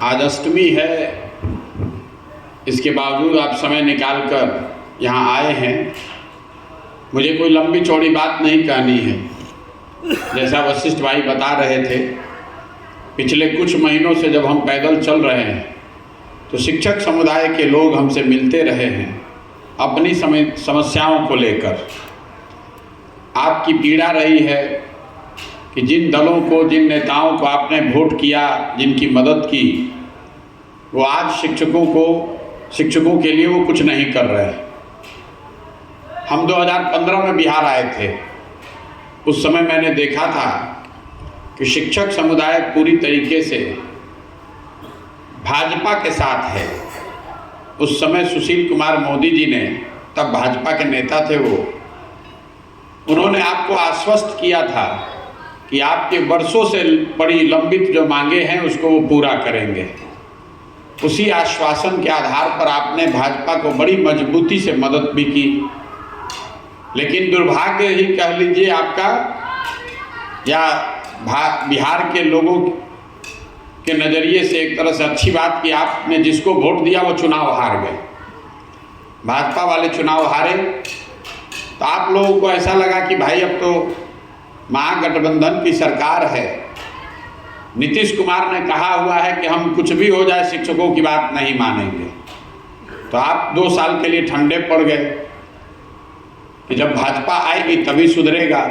आज अष्टमी है, इसके बावजूद आप समय निकाल कर यहाँ आए हैं। मुझे कोई लंबी चौड़ी बात नहीं कहनी है। जैसा वशिष्ठ भाई बता रहे थे, पिछले कुछ महीनों से जब हम पैदल चल रहे हैं तो शिक्षक समुदाय के लोग हमसे मिलते रहे हैं अपनी समस्याओं को लेकर। आपकी पीड़ा रही है कि जिन दलों को, जिन नेताओं को आपने वोट किया, जिनकी मदद की, वो आज शिक्षकों के लिए वो कुछ नहीं कर रहे। हम 2015 में बिहार आए थे। उस समय मैंने देखा था कि शिक्षक समुदाय पूरी तरीके से भाजपा के साथ है। उस समय सुशील कुमार मोदी जी ने, तब भाजपा के नेता थे वो, उन्होंने आपको आश्वस्त किया था कि आपके वर्षों से बड़ी लंबित जो मांगे हैं उसको वो पूरा करेंगे। उसी आश्वासन के आधार पर आपने भाजपा को बड़ी मजबूती से मदद भी की। लेकिन दुर्भाग्य ही कह लीजिए आपका, या बिहार के लोगों के नज़रिए से एक तरह से अच्छी बात कि आपने जिसको वोट दिया वो चुनाव हार गए। भाजपा वाले चुनाव हारे तो आप लोगों को ऐसा लगा कि भाई अब तो महागठबंधन की सरकार है, नीतीश कुमार ने कहा हुआ है कि हम कुछ भी हो जाए शिक्षकों की बात नहीं मानेंगे। तो आप 2 साल के लिए ठंडे पड़ गए कि जब भाजपा आएगी तभी सुधरेगा।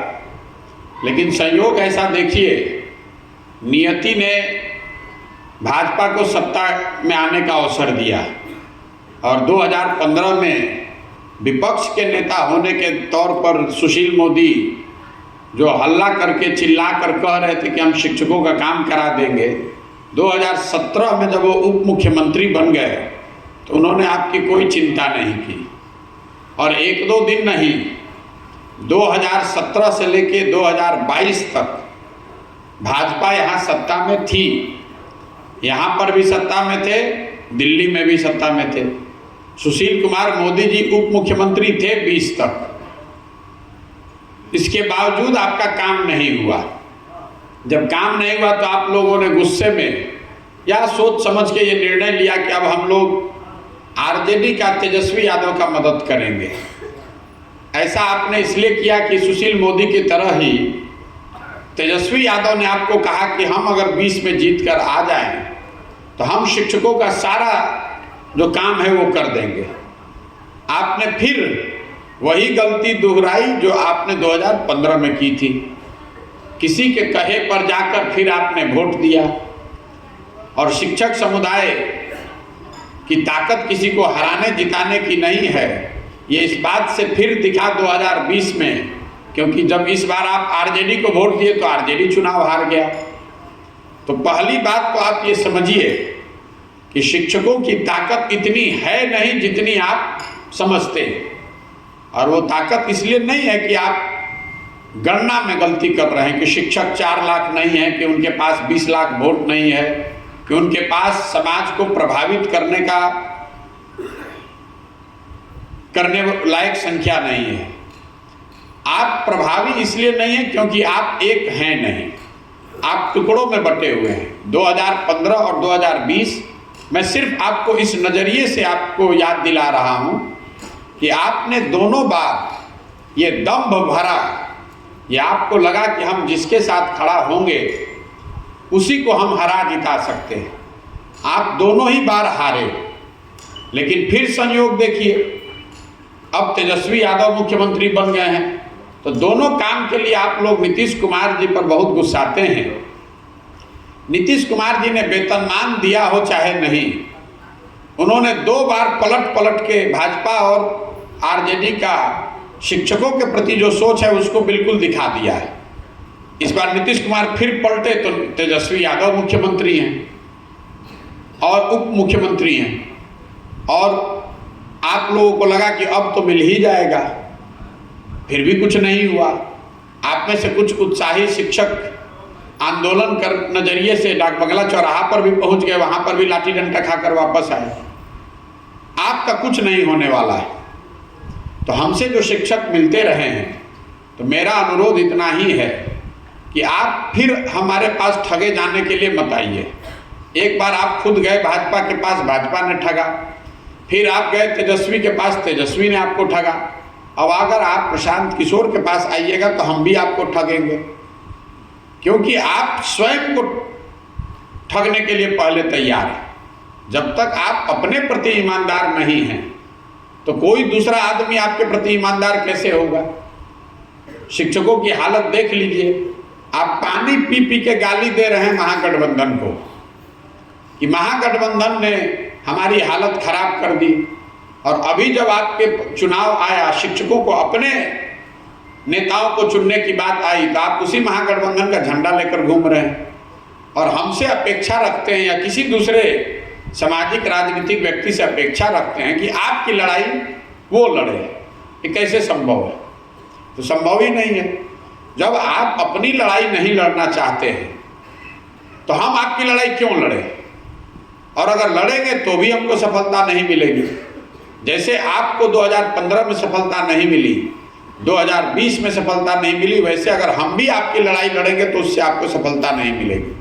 लेकिन संयोग ऐसा देखिए, नियति ने भाजपा को सत्ता में आने का अवसर दिया और 2015 में विपक्ष के नेता होने के तौर पर सुशील मोदी जो हल्ला करके चिल्ला कर कह रहे थे कि हम शिक्षकों का काम करा देंगे, 2017 में जब वो उप मुख्यमंत्री बन गए तो उन्होंने आपकी कोई चिंता नहीं की। और 1-2 दिन नहीं, 2017 से लेके 2022 तक भाजपा यहाँ सत्ता में थी। यहाँ पर भी सत्ता में थे, दिल्ली में भी सत्ता में थे। सुशील कुमार मोदी जी उप मुख्यमंत्री थे 20 तक। इसके बावजूद आपका काम नहीं हुआ। जब काम नहीं हुआ तो आप लोगों ने गुस्से में या सोच समझ के ये निर्णय लिया कि अब हम लोग आरजेडी का तेजस्वी यादव का मदद करेंगे। ऐसा आपने इसलिए किया कि सुशील मोदी की तरह ही तेजस्वी यादव ने आपको कहा कि हम अगर 20 में जीत कर आ जाएं तो हम शिक्षकों का सारा जो काम है वो कर देंगे। आपने फिर वही गलती दोहराई जो आपने 2015 में की थी। किसी के कहे पर जाकर फिर आपने वोट दिया। और शिक्षक समुदाय की ताकत किसी को हराने जिताने की नहीं है, ये इस बात से फिर दिखा 2020 में, क्योंकि जब इस बार आप आरजेडी को वोट दिए तो आरजेडी चुनाव हार गया। तो पहली बात तो आप ये समझिए कि शिक्षकों की ताकत इतनी है नहीं जितनी आप समझते हैं। और वो ताकत इसलिए नहीं है कि आप गणना में गलती कर रहे हैं कि शिक्षक 4 लाख नहीं है, कि उनके पास 20 लाख वोट नहीं है, कि उनके पास समाज को प्रभावित करने लायक संख्या नहीं है। आप प्रभावी इसलिए नहीं है क्योंकि आप एक हैं नहीं, आप टुकड़ों में बटे हुए हैं। 2015 और 2020 मैं सिर्फ आपको इस नज़रिए से आपको याद दिला रहा हूं कि आपने दोनों बार ये दंभ भरा, ये आपको लगा कि हम जिसके साथ खड़ा होंगे उसी को हम हरा जिता सकते हैं। आप दोनों ही बार हारे। लेकिन फिर संयोग देखिए, अब तेजस्वी यादव मुख्यमंत्री बन गए हैं तो दोनों काम के लिए आप लोग नीतीश कुमार जी पर बहुत गुस्साते हैं। नीतीश कुमार जी ने वेतनमान दिया हो चाहे नहीं, उन्होंने 2 बार पलट के भाजपा और आरजेडी का शिक्षकों के प्रति जो सोच है उसको बिल्कुल दिखा दिया है। इस बार नीतीश कुमार फिर पलटे तो तेजस्वी यादव मुख्यमंत्री हैं और उप मुख्यमंत्री हैं, और आप लोगों को लगा कि अब तो मिल ही जाएगा, फिर भी कुछ नहीं हुआ। आप में से कुछ उत्साही शिक्षक आंदोलन कर नजरिए से डाक बंगला चौराहा पर भी पहुंच गए, वहां पर भी लाठी डंडा खाकर वापस आए। आपका कुछ नहीं होने वाला है। तो हमसे जो शिक्षक मिलते रहे हैं, तो मेरा अनुरोध इतना ही है कि आप फिर हमारे पास ठगे जाने के लिए मत आइए। एक बार आप खुद गए भाजपा के पास, भाजपा ने ठगा। फिर आप गए तेजस्वी के पास, तेजस्वी ने आपको ठगा। अब अगर आप प्रशांत किशोर के पास आइएगा तो हम भी आपको ठगेंगे, क्योंकि आप स्वयं को ठगने के लिए पहले तैयार हैं। जब तक आप अपने प्रति ईमानदार नहीं हैं तो कोई दूसरा आदमी आपके प्रति ईमानदार कैसे होगा। शिक्षकों की हालत देख लीजिए, आप पानी पी पी के गाली दे रहे हैं महागठबंधन को कि महागठबंधन ने हमारी हालत खराब कर दी। और अभी जब आपके चुनाव आया, शिक्षकों को अपने नेताओं को चुनने की बात आई, तो आप उसी महागठबंधन का झंडा लेकर घूम रहे हैं और हमसे अपेक्षा रखते हैं या किसी दूसरे सामाजिक राजनीतिक व्यक्ति से अपेक्षा रखते हैं कि आपकी लड़ाई वो लड़े। ये कैसे संभव है? तो संभव ही नहीं है। जब आप अपनी लड़ाई नहीं लड़ना चाहते हैं तो हम आपकी लड़ाई क्यों लड़े? और अगर लड़ेंगे तो भी हमको सफलता नहीं मिलेगी। जैसे आपको 2015 में सफलता नहीं मिली, 2020 में सफलता नहीं मिली, वैसे अगर हम भी आपकी लड़ाई लड़ेंगे तो उससे आपको सफलता नहीं मिलेगी।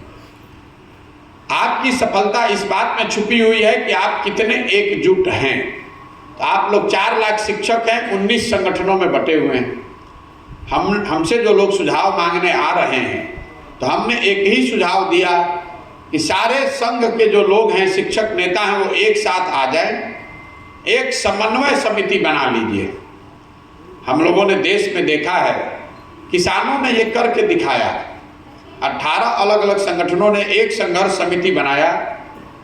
आपकी सफलता इस बात में छुपी हुई है कि आप कितने एकजुट हैं। तो आप लोग 4 लाख शिक्षक हैं, 19 संगठनों में बटे हुए हैं। हमसे जो लोग सुझाव मांगने आ रहे हैं तो हमने एक ही सुझाव दिया कि सारे संघ के जो लोग हैं, शिक्षक नेता हैं, वो एक साथ आ जाएं, एक समन्वय समिति बना लीजिए। हम लोगों ने देश में देखा है, किसानों ने ये करके दिखाया। 18 अलग अलग संगठनों ने एक संघर्ष समिति बनाया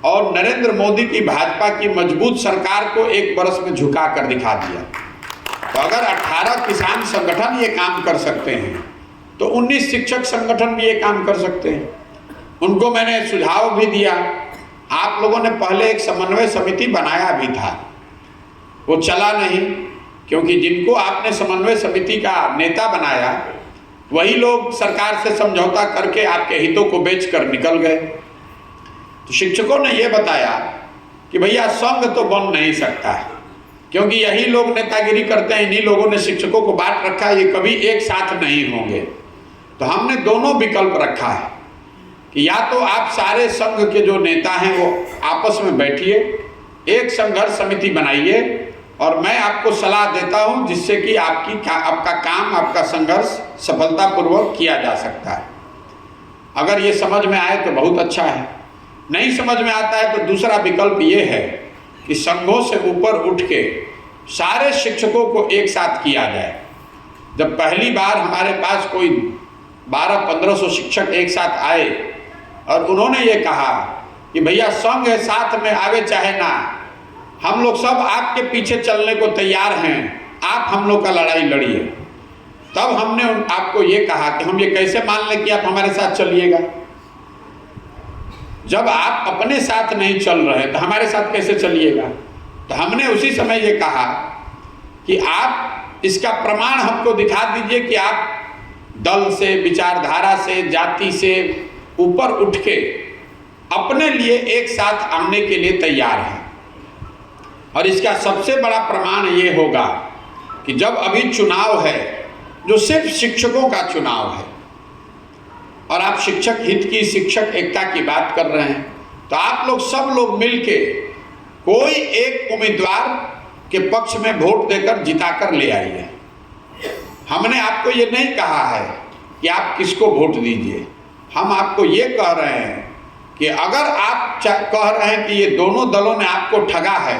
और नरेंद्र मोदी की भाजपा की मजबूत सरकार को 1 बरस में झुका कर दिखा दिया। तो अगर 18 किसान संगठन ये काम कर सकते हैं तो 19 शिक्षक संगठन भी ये काम कर सकते हैं। उनको मैंने सुझाव भी दिया। आप लोगों ने पहले एक समन्वय समिति बनाया भी था, वो चला नहीं, क्योंकि जिनको आपने समन्वय समिति का नेता बनाया वही लोग सरकार से समझौता करके आपके हितों को बेचकर निकल गए। तो शिक्षकों ने ये बताया कि भैया संघ तो बन नहीं सकता है, क्योंकि यही लोग नेतागिरी करते हैं, इन्हीं लोगों ने शिक्षकों को बांट रखा है, ये कभी एक साथ नहीं होंगे। तो हमने दोनों विकल्प रखा है कि या तो आप सारे संघ के जो नेता हैं वो आपस में बैठिए, एक संघर्ष समिति बनाइए और मैं आपको सलाह देता हूं जिससे कि आपका काम, आपका संघर्ष सफलतापूर्वक किया जा सकता है। अगर ये समझ में आए तो बहुत अच्छा है, नहीं समझ में आता है तो दूसरा विकल्प ये है कि संघों से ऊपर उठ के सारे शिक्षकों को एक साथ किया जाए। जब पहली बार हमारे पास कोई 1200-1500 शिक्षक एक साथ आए और उन्होंने ये कहा कि भैया संघ है, साथ में आवे चाहे ना, हम लोग सब आपके पीछे चलने को तैयार हैं, आप हम लोग का लड़ाई लड़िए। तब हमने आपको ये कहा कि हम ये कैसे मान लें कि आप हमारे साथ चलिएगा? जब आप अपने साथ नहीं चल रहे तो हमारे साथ कैसे चलिएगा? तो हमने उसी समय ये कहा कि आप इसका प्रमाण हमको दिखा दीजिए कि आप दल से, विचारधारा से, जाति से ऊपर उठ के अपने लिए एक साथ आने के लिए तैयार हैं। और इसका सबसे बड़ा प्रमाण ये होगा कि जब अभी चुनाव है जो सिर्फ शिक्षकों का चुनाव है और आप शिक्षक हित की, शिक्षक एकता की बात कर रहे हैं, तो आप लोग सब लोग मिलके कोई एक उम्मीदवार के पक्ष में वोट देकर जिताकर ले आइए। हमने आपको ये नहीं कहा है कि आप किसको वोट दीजिए, हम आपको ये कह रहे हैं कि अगर आप कह रहे हैं कि ये दोनों दलों ने आपको ठगा है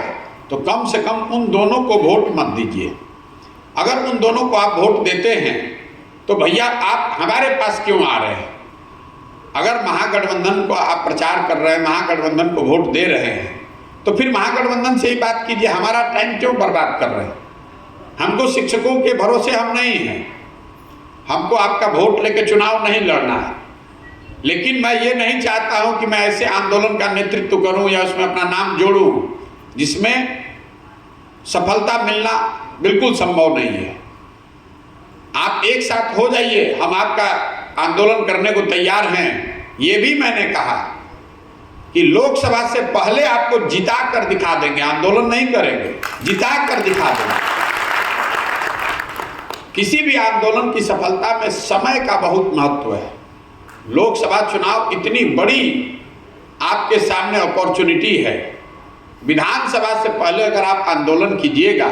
तो कम से कम उन दोनों को वोट मत दीजिए। अगर उन दोनों को आप वोट देते हैं तो भैया आप हमारे पास क्यों आ रहे हैं? अगर महागठबंधन को आप प्रचार कर रहे हैं, महागठबंधन को वोट दे रहे हैं, तो फिर महागठबंधन से ही बात कीजिए, हमारा टाइम क्यों बर्बाद कर रहे हैं? हमको शिक्षकों के भरोसे हम नहीं हैं, हमको आपका वोट लेके चुनाव नहीं लड़ना है। लेकिन मैं ये नहीं चाहता हूं कि मैं ऐसे आंदोलन का नेतृत्व करूं या उसमें अपना नाम जोड़ूं जिसमें सफलता मिलना बिल्कुल संभव नहीं है। आप एक साथ हो जाइए, हम आपका आंदोलन करने को तैयार हैं। ये भी मैंने कहा कि लोकसभा से पहले आपको जिता कर दिखा देंगे, आंदोलन नहीं करेंगे, जिता कर दिखा देंगे। किसी भी आंदोलन की सफलता में समय का बहुत महत्व है। लोकसभा चुनाव इतनी बड़ी आपके सामने अपॉर्चुनिटी है। विधानसभा से पहले अगर आप आंदोलन कीजिएगा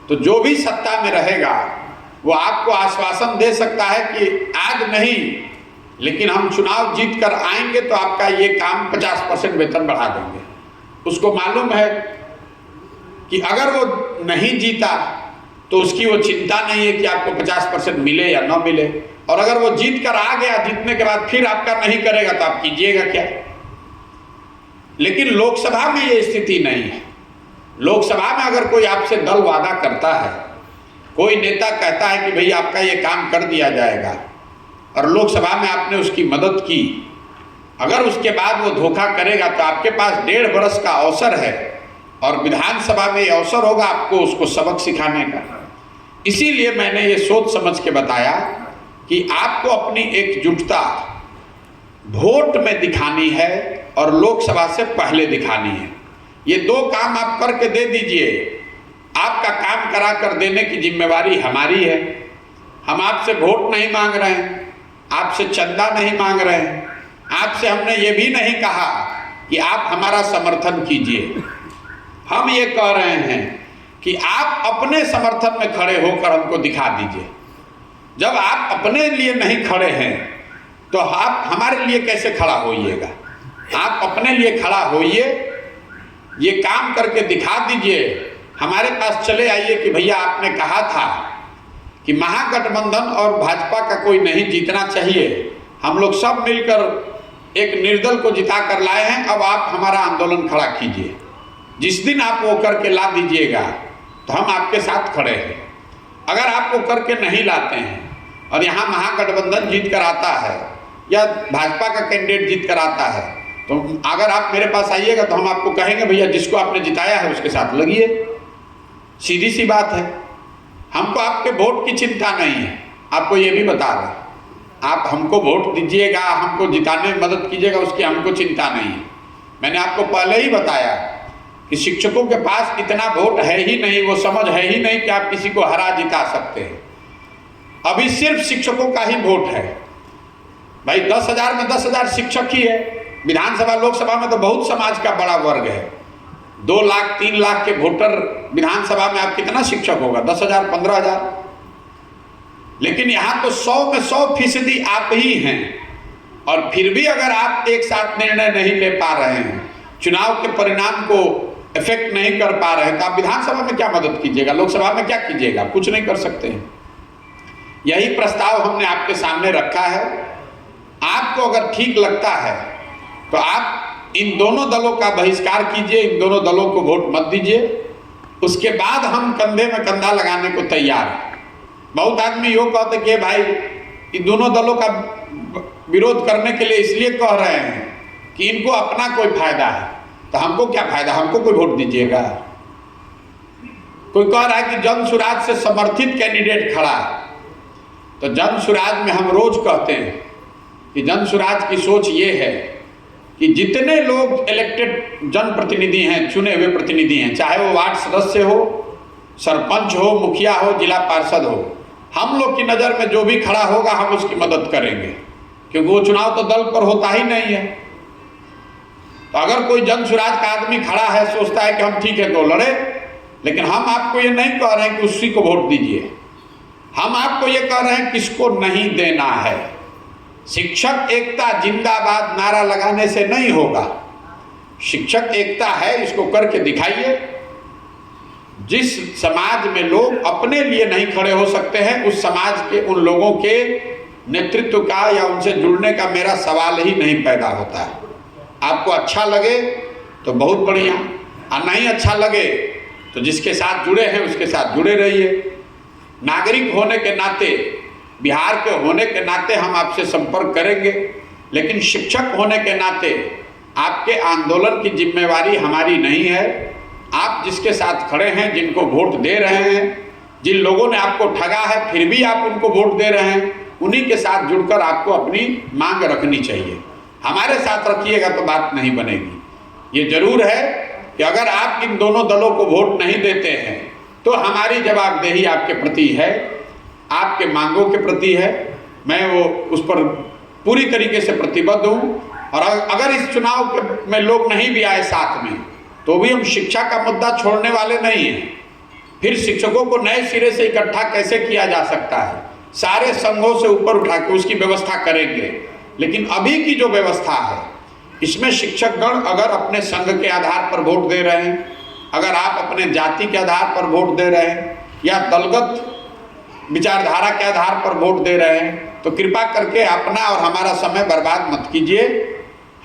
तो जो भी सत्ता में रहेगा वो आपको आश्वासन दे सकता है कि आज नहीं, लेकिन हम चुनाव जीत कर आएंगे तो आपका ये काम 50% वेतन बढ़ा देंगे। उसको मालूम है कि अगर वो नहीं जीता तो उसकी वो चिंता नहीं है कि आपको 50% मिले या न मिले, और अगर वो जीत कर आ गया, जीतने के बाद फिर आपका नहीं करेगा तो आप कीजिएगा क्या। लेकिन लोकसभा में ये स्थिति नहीं है। लोकसभा में अगर कोई आपसे दल वादा करता है, कोई नेता कहता है कि भाई आपका ये काम कर दिया जाएगा, और लोकसभा में आपने उसकी मदद की, अगर उसके बाद वो धोखा करेगा तो आपके पास 1.5 वर्ष का अवसर है, और विधानसभा में ये अवसर होगा आपको उसको सबक सिखाने का। इसीलिए मैंने ये सोच समझ के बताया कि आपको अपनी एकजुटता वोट में दिखानी है और लोकसभा से पहले दिखानी है। ये 2 काम आप करके दे दीजिए। आपका काम करा कर देने की जिम्मेवारी हमारी है। हम आपसे वोट नहीं मांग रहे हैं, आपसे चंदा नहीं मांग रहे हैं, आपसे हमने ये भी नहीं कहा कि आप हमारा समर्थन कीजिए। हम ये कह रहे हैं कि आप अपने समर्थन में खड़े होकर हमको दिखा दीजिए। जब आप अपने लिए नहीं खड़े हैं तो आप हमारे लिए कैसे खड़ा होइएगा। आप अपने लिए खड़ा होइए, ये काम करके दिखा दीजिए, हमारे पास चले आइए कि भैया आपने कहा था कि महागठबंधन और भाजपा का कोई नहीं जीतना चाहिए, हम लोग सब मिलकर एक निर्दल को जिता कर लाए हैं, अब आप हमारा आंदोलन खड़ा कीजिए। जिस दिन आप वो करके ला दीजिएगा तो हम आपके साथ खड़े हैं। अगर आप वो करके नहीं लाते हैं और यहाँ महागठबंधन जीत कर आता है या भाजपा का कैंडिडेट जीत कर आता है, तो अगर आप मेरे पास आइएगा तो हम आपको कहेंगे भैया जिसको आपने जिताया है उसके साथ लगिए। सीधी सी बात है। हमको आपके वोट की चिंता नहीं है, आपको ये भी बता रहे हैं। आप हमको वोट दीजिएगा, हमको जिताने में मदद कीजिएगा, उसकी हमको चिंता नहीं है। मैंने आपको पहले ही बताया कि शिक्षकों के पास इतना वोट है ही नहीं, वो समझ है ही नहीं कि आप किसी को हरा जिता सकते हैं। अभी सिर्फ शिक्षकों का ही वोट है। भाई 10,000 में 10,000 शिक्षक ही है। विधानसभा लोकसभा में तो बहुत समाज का बड़ा वर्ग है। 2 लाख 3 लाख के वोटर विधानसभा में आप कितना शिक्षक होगा, 10,000 15,000। लेकिन यहाँ तो 100 में 100% आप ही हैं, और फिर भी अगर आप एक साथ निर्णय नहीं ले पा रहे हैं, चुनाव के परिणाम को इफेक्ट नहीं कर पा रहे हैं, तो आप विधानसभा में क्या मदद कीजिएगा, लोकसभा में क्या कीजिएगा, कुछ नहीं कर सकते हैं। यही प्रस्ताव हमने आपके सामने रखा है। आपको अगर ठीक लगता है तो आप इन दोनों दलों का बहिष्कार कीजिए, इन दोनों दलों को वोट मत दीजिए। उसके बाद हम कंधे में कंधा लगाने को तैयार हैं। बहुत आदमी यो कहते कि भाई इन दोनों दलों का विरोध करने के लिए इसलिए कह रहे हैं कि इनको अपना कोई फायदा है, तो हमको क्या फायदा, हमको कोई वोट दीजिएगा। कोई कह रहा है कि जन सुराज से समर्थित कैंडिडेट खड़ा है, तो जन सुराज में हम रोज कहते हैं कि जन सुराज की सोच ये है कि जितने लोग इलेक्टेड जनप्रतिनिधि हैं, चुने हुए प्रतिनिधि हैं, चाहे वो वार्ड सदस्य हो, सरपंच हो, मुखिया हो, जिला पार्षद हो, हम लोग की नज़र में जो भी खड़ा होगा हम उसकी मदद करेंगे, क्योंकि वो चुनाव तो दल पर होता ही नहीं है। तो अगर कोई जन सुराज का आदमी खड़ा है, सोचता है कि हम ठीक है तो लड़े, लेकिन हम आपको ये नहीं कह रहे हैं कि उसी को वोट दीजिए। हम आपको ये कह रहे हैं किसको नहीं देना है। शिक्षक एकता जिंदाबाद नारा लगाने से नहीं होगा। शिक्षक एकता है, इसको करके दिखाइए। जिस समाज में लोग अपने लिए नहीं खड़े हो सकते हैं, उस समाज के उन लोगों के नेतृत्व का या उनसे जुड़ने का मेरा सवाल ही नहीं पैदा होता है। आपको अच्छा लगे तो बहुत बढ़िया, और नहीं अच्छा लगे तो जिसके साथ जुड़े हैं उसके साथ जुड़े रहिए। नागरिक होने के नाते, बिहार के होने के नाते हम आपसे संपर्क करेंगे, लेकिन शिक्षक होने के नाते आपके आंदोलन की जिम्मेवारी हमारी नहीं है। आप जिसके साथ खड़े हैं, जिनको वोट दे रहे हैं, जिन लोगों ने आपको ठगा है फिर भी आप उनको वोट दे रहे हैं, उन्हीं के साथ जुड़कर आपको अपनी मांग रखनी चाहिए। हमारे साथ रखिएगा तो बात नहीं बनेगी। ये जरूर है कि अगर आप इन दोनों दलों को वोट नहीं देते हैं तो हमारी जवाबदेही आपके प्रति है, आपके मांगों के प्रति है। मैं वो उस पर पूरी तरीके से प्रतिबद्ध हूँ। और अगर इस चुनाव में लोग नहीं भी आए साथ में, तो भी हम शिक्षा का मुद्दा छोड़ने वाले नहीं हैं। फिर शिक्षकों को नए सिरे से इकट्ठा कैसे किया जा सकता है, सारे संघों से ऊपर उठा के उसकी व्यवस्था करेंगे। लेकिन अभी की जो व्यवस्था है, इसमें शिक्षकगण अगर अपने संघ के आधार पर वोट दे रहे हैं, अगर आप अपने जाति के आधार पर वोट दे रहे हैं या दलगत विचारधारा के आधार पर वोट दे रहे हैं, तो कृपा करके अपना और हमारा समय बर्बाद मत कीजिए।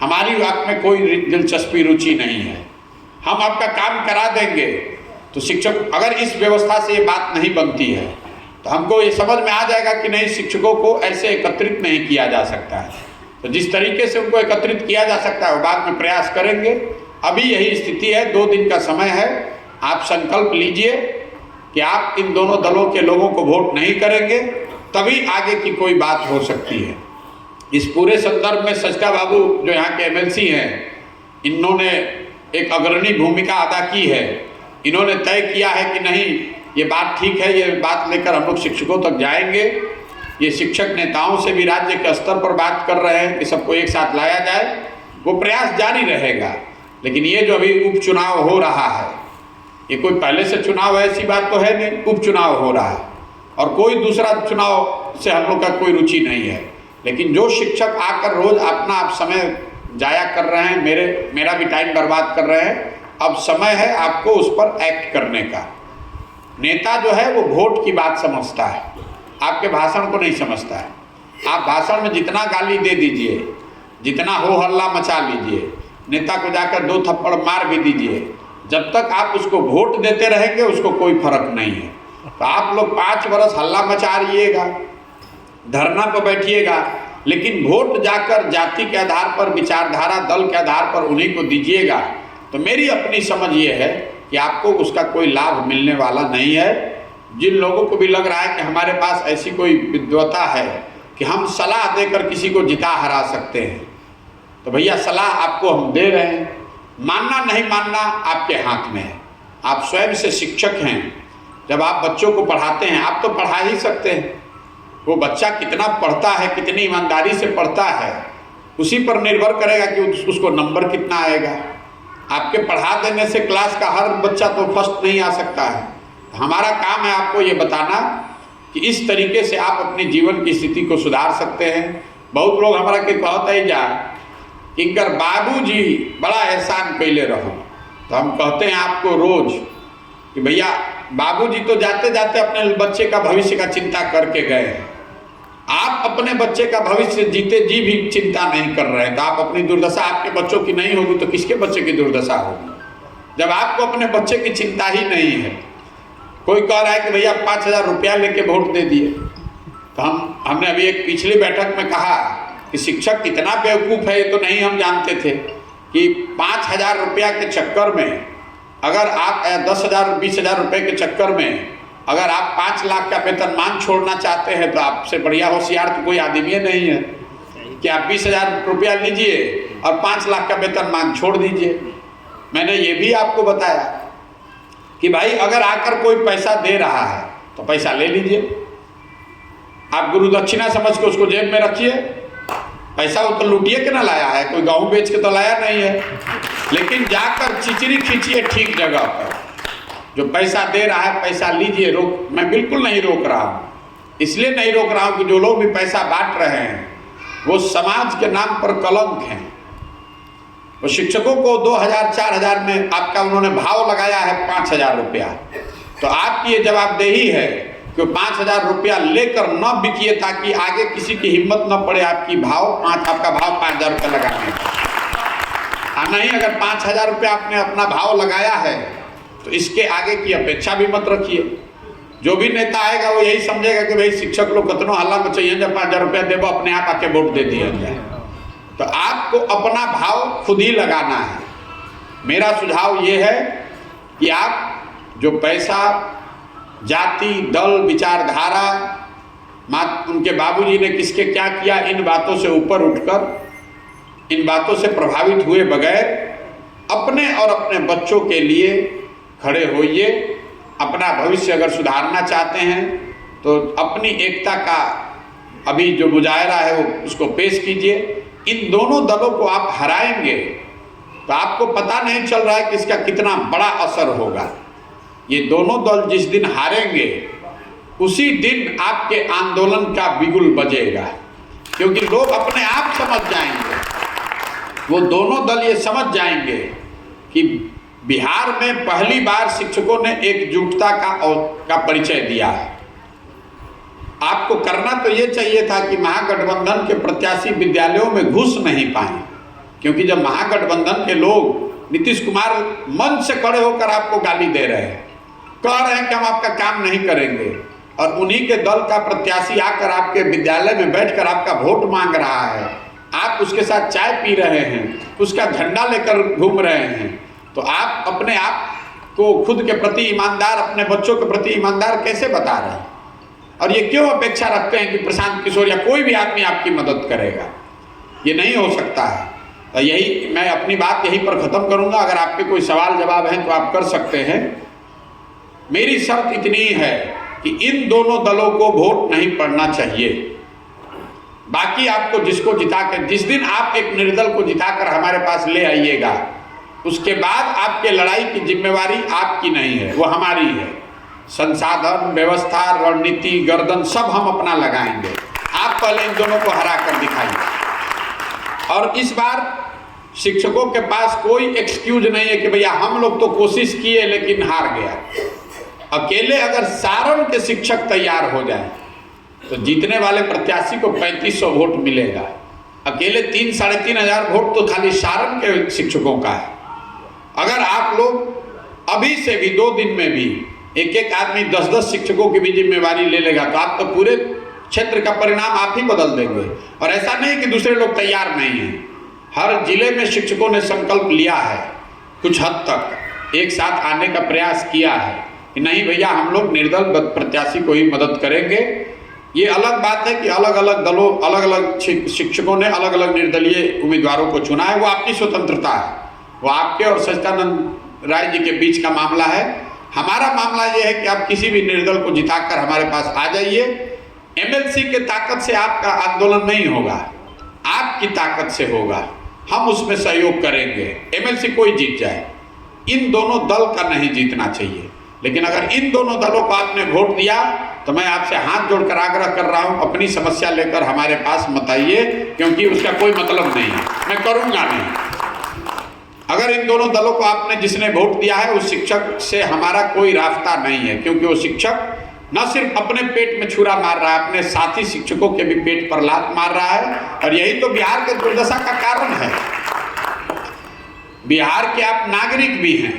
हमारी आप में कोई दिलचस्पी रुचि नहीं है, हम आपका काम करा देंगे। तो शिक्षक अगर इस व्यवस्था से ये बात नहीं बनती है, तो हमको ये समझ में आ जाएगा कि नहीं, शिक्षकों को ऐसे एकत्रित नहीं किया जा सकता है। तो जिस तरीके से उनको एकत्रित किया जा सकता है वो बाद में प्रयास करेंगे। अभी यही स्थिति है, 2 दिन का समय है। आप संकल्प लीजिए कि आप इन दोनों दलों के लोगों को वोट नहीं करेंगे, तभी आगे की कोई बात हो सकती है। इस पूरे संदर्भ में सचका बाबू जो यहाँ के एमएलसी हैं, इन्होंने एक अग्रणी भूमिका अदा की है। इन्होंने तय किया है कि नहीं, ये बात ठीक है, ये बात लेकर हम लोग शिक्षकों तक जाएंगे। ये शिक्षक नेताओं से भी राज्य के स्तर पर बात कर रहे हैं कि सबको एक साथ लाया जाए, वो प्रयास जारी रहेगा। लेकिन ये जो अभी उपचुनाव हो रहा है, ये कोई पहले से चुनाव है ऐसी बात तो है नहीं, उपचुनाव हो रहा है और कोई दूसरा चुनाव से हम लोग का कोई रुचि नहीं है। लेकिन जो शिक्षक आकर रोज अपना आप समय जाया कर रहे हैं, मेरा भी टाइम बर्बाद कर रहे हैं, अब समय है आपको उस पर एक्ट करने का। नेता जो है वो वोट की बात समझता है, आपके भाषण को नहीं समझता है। आप भाषण में जितना गाली दे दीजिए, जितना हो हल्ला मचा लीजिए, नेता को जाकर 2 थप्पड़ मार भी दीजिए, जब तक आप उसको वोट देते रहेंगे उसको कोई फर्क नहीं है। तो आप लोग 5 वर्ष हल्ला मचा रहिएगा, धरना पर बैठिएगा, लेकिन वोट जाकर जाति के आधार पर, विचारधारा, दल के आधार पर उन्हीं को दीजिएगा। तो मेरी अपनी समझ ये है कि आपको उसका कोई लाभ मिलने वाला नहीं है। जिन लोगों को भी लग रहा है कि हमारे पास ऐसी कोई विद्वता है कि हम सलाह देकर किसी को जिता हरा सकते हैं, तो भैया सलाह आपको हम दे रहे हैं। मानना नहीं मानना आपके हाथ में है। आप स्वयं से शिक्षक हैं, जब आप बच्चों को पढ़ाते हैं, आप तो पढ़ा ही सकते हैं। वो बच्चा कितना पढ़ता है, कितनी ईमानदारी से पढ़ता है, उसी पर निर्भर करेगा कि उसको नंबर कितना आएगा। आपके पढ़ा देने से क्लास का हर बच्चा तो फर्स्ट नहीं आ सकता है। हमारा काम है आपको ये बताना कि इस तरीके से आप अपने जीवन की स्थिति को सुधार सकते हैं। बहुत लोग हमारा के कहते ही जा इनकर बाबूजी बड़ा एहसान कैले रहो, तो हम कहते हैं आपको रोज कि भैया बाबूजी तो जाते जाते अपने बच्चे का भविष्य का चिंता करके गए हैं। आप अपने बच्चे का भविष्य जीते जी भी चिंता नहीं कर रहे हैं, तो आप अपनी दुर्दशा, आपके बच्चों की नहीं होगी तो किसके बच्चे की दुर्दशा होगी, जब आपको अपने बच्चे की चिंता ही नहीं है। कोई कह रहा है कि भैया 5,000 रुपया लेके वोट दे दिए, तो हमने अभी एक पिछली बैठक में कहा कि शिक्षक कितना बेवकूफ़ है ये तो नहीं हम जानते थे कि 5,000 रुपया के चक्कर में अगर आप 10,000 20,000 रुपये के चक्कर में अगर आप 5 लाख का वेतनमान छोड़ना चाहते हैं, तो आपसे बढ़िया होशियार तो कोई आदमी नहीं है कि आप 20,000 रुपया लीजिए और 5 लाख का वेतनमान छोड़ दीजिए। मैंने ये भी आपको बताया कि भाई अगर आकर कोई पैसा दे रहा है तो पैसा ले लीजिए, आप गुरु दक्षिणा समझ के उसको जेब में रखिए। पैसा वो तो लूटिए के ना लाया है, कोई गेहूँ बेच के तो लाया नहीं है, लेकिन जाकर चिचरी खींचिए ठीक जगह पर। जो पैसा दे रहा है पैसा लीजिए, मैं बिल्कुल नहीं रोक रहा हूँ। इसलिए नहीं रोक रहा हूँ कि जो लोग भी पैसा बांट रहे हैं वो समाज के नाम पर कलंक हैं। वो शिक्षकों को 2,000 4,000 में आपका उन्होंने भाव लगाया है 5,000 रुपया, तो आपकी ये जवाबदेही है कि 5,000 रुपया लेकर न बिकिए, ताकि आगे किसी की हिम्मत न पड़े आपका भाव 5,000 रुपया लगाने का। नहीं, अगर 5,000 रुपया आपने अपना भाव लगाया है तो इसके आगे की अपेक्षा भी मत रखिए। जो भी नेता आएगा वो यही समझेगा कि भाई शिक्षक लोग कितनों हल्ला मचाइए, जब 5,000 रुपया देवो अपने आप आके वोट दे दिया जाए। तो आपको अपना भाव खुद ही लगाना है। मेरा सुझाव ये है कि आप जो पैसा जाति, दल, विचारधारा, उनके बाबूजी ने किसके क्या किया, इन बातों से ऊपर उठकर, इन बातों से प्रभावित हुए बगैर अपने और अपने बच्चों के लिए खड़े होइए। अपना भविष्य अगर सुधारना चाहते हैं तो अपनी एकता का अभी जो मुजाहरा है वो उसको पेश कीजिए। इन दोनों दलों को आप हराएंगे तो आपको पता नहीं चल रहा है कि इसका कितना बड़ा असर होगा। ये दोनों दल जिस दिन हारेंगे उसी दिन आपके आंदोलन का बिगुल बजेगा, क्योंकि लोग अपने आप समझ जाएंगे, वो दोनों दल ये समझ जाएंगे कि बिहार में पहली बार शिक्षकों ने एकजुटता का परिचय दिया है। आपको करना तो ये चाहिए था कि महागठबंधन के प्रत्याशी विद्यालयों में घुस नहीं पाए, क्योंकि जब महागठबंधन के लोग नीतीश कुमार मंच से खड़े होकर आपको गाली दे रहे हैं, कह रहे हैं कि हम आपका काम नहीं करेंगे, और उन्हीं के दल का प्रत्याशी आकर आपके विद्यालय में बैठकर आपका वोट मांग रहा है, आप उसके साथ चाय पी रहे हैं, उसका झंडा लेकर घूम रहे हैं, तो आप अपने आप को खुद के प्रति ईमानदार, अपने बच्चों के प्रति ईमानदार कैसे बता रहे हैं? और ये क्यों अपेक्षा रखते हैं कि प्रशांत किशोर या कोई भी आदमी आपकी मदद करेगा? ये नहीं हो सकता है। तो यही मैं अपनी बात यहीं पर ख़त्म करूंगा। अगर आपके कोई सवाल जवाब हैं तो आप कर सकते हैं। मेरी शर्त इतनी है कि इन दोनों दलों को वोट नहीं पड़ना चाहिए। बाकी आपको जिसको जिता कर, जिस दिन आप एक निर्दल को जिताकर हमारे पास ले आइएगा, उसके बाद आपके लड़ाई की जिम्मेवारी आपकी नहीं है, वो हमारी है। संसाधन, व्यवस्था, रणनीति, गर्दन सब हम अपना लगाएंगे। आप पहले इन दोनों को हरा कर दिखाइए। और इस बार शिक्षकों के पास कोई एक्सक्यूज नहीं है कि भैया हम लोग तो कोशिश किए लेकिन हार गया। अकेले अगर सारण के शिक्षक तैयार हो जाए तो जीतने वाले प्रत्याशी को 3500 वोट मिलेगा। अकेले 3-3.5 वोट तो खाली सारण के शिक्षकों का है। अगर आप लोग अभी से भी 2 दिन में भी एक आदमी 10-10 शिक्षकों की भी जिम्मेवारी ले लेगा तो आप तो पूरे क्षेत्र का परिणाम आप ही बदल देंगे। और ऐसा नहीं कि दूसरे लोग तैयार नहीं हैं, हर जिले में शिक्षकों ने संकल्प लिया है, कुछ हद तक एक साथ आने का प्रयास किया है कि नहीं भैया हम लोग निर्दल प्रत्याशी को ही मदद करेंगे। ये अलग बात है कि अलग अलग दलों, अलग अलग शिक्षकों ने अलग अलग निर्दलीय उम्मीदवारों को चुना है, वो आपकी स्वतंत्रता है, वो आपके और सच्चिदानंद राय जी के बीच का मामला है। हमारा मामला ये है कि आप किसी भी निर्दल को जिताकर हमारे पास आ जाइए। एमएलसी के ताकत से आपका आंदोलन नहीं होगा, आपकी ताकत से होगा, हम उसमें सहयोग करेंगे। एमएलसी कोई जीत जाए, इन दोनों दल का नहीं जीतना चाहिए। लेकिन अगर इन दोनों दलों को आपने वोट दिया तो मैं आपसे हाथ जोड़कर आग्रह कर रहा हूं, अपनी समस्या लेकर हमारे पास मत आइए, क्योंकि उसका कोई मतलब नहीं है, मैं करूंगा नहीं। अगर इन दोनों दलों को आपने जिसने वोट दिया है उस शिक्षक से हमारा कोई रास्ता नहीं है, क्योंकि वो शिक्षक न सिर्फ अपने पेट में छुरा मार रहा है, अपने साथी शिक्षकों के भी पेट पर लात मार रहा है। और यही तो बिहार के दुर्दशा का कारण है। बिहार के आप नागरिक भी हैं।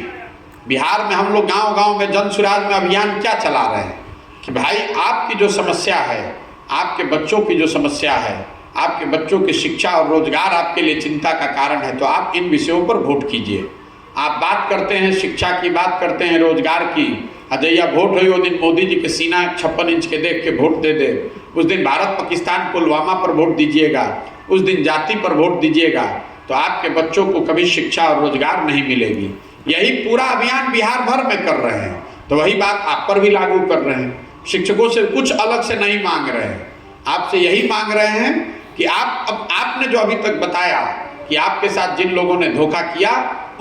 बिहार में हम लोग गांव-गांव में जन सुराज में अभियान क्या चला रहे हैं कि भाई आपकी जो समस्या है, आपके बच्चों की जो समस्या है, आपके बच्चों की शिक्षा और रोजगार आपके लिए चिंता का कारण है, तो आप इन विषयों पर वोट कीजिए। आप बात करते हैं शिक्षा की, बात करते हैं रोजगार की, अजैया वोट हुई वो दिन मोदी जी के सीना 56 इंच के देख के वोट दे दे, उस दिन भारत पाकिस्तान पुलवामा पर वोट दीजिएगा, उस दिन जाति पर वोट दीजिएगा, तो आपके बच्चों को कभी शिक्षा और रोजगार नहीं मिलेगी। यही पूरा अभियान बिहार भर में कर रहे हैं, तो वही बात आप पर भी लागू कर रहे हैं। शिक्षकों से कुछ अलग से नहीं मांग रहे हैं, आपसे यही मांग रहे हैं कि आपने जो अभी तक बताया कि आपके साथ जिन लोगों ने धोखा किया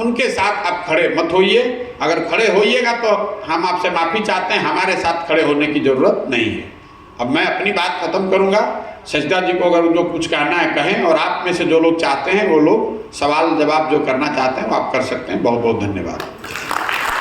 उनके साथ आप खड़े मत होइए। अगर खड़े होइएगा तो हम आपसे माफ़ी चाहते हैं, हमारे साथ खड़े होने की ज़रूरत नहीं है। अब मैं अपनी बात ख़त्म करूँगा। सजदा जी को अगर जो कुछ कहना है कहें, और आप में से जो लोग चाहते हैं वो लोग सवाल जवाब जो करना चाहते हैं वो आप कर सकते हैं। बहुत बहुत धन्यवाद।